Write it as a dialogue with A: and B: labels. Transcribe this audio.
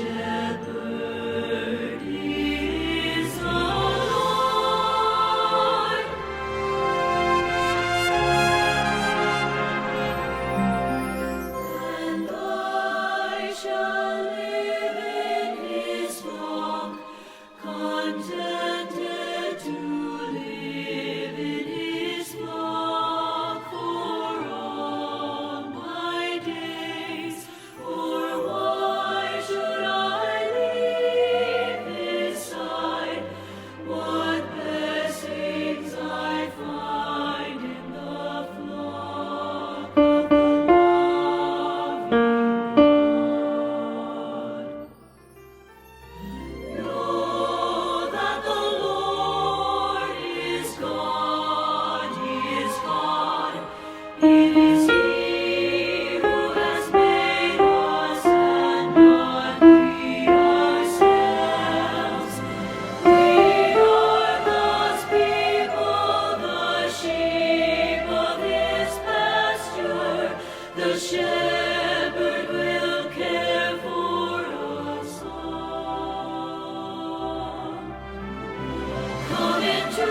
A: shepherd is the Lord, and I shall live in his flock, contented to live in his flock for all my days. For why should I leave his side? What blessings I find in the flock of the loving God. Know that the Lord is God, he is God. It is he who has made us and not we ourselves. We are God's people, the sheep of his pasture. The shepherd will care for us all. Come into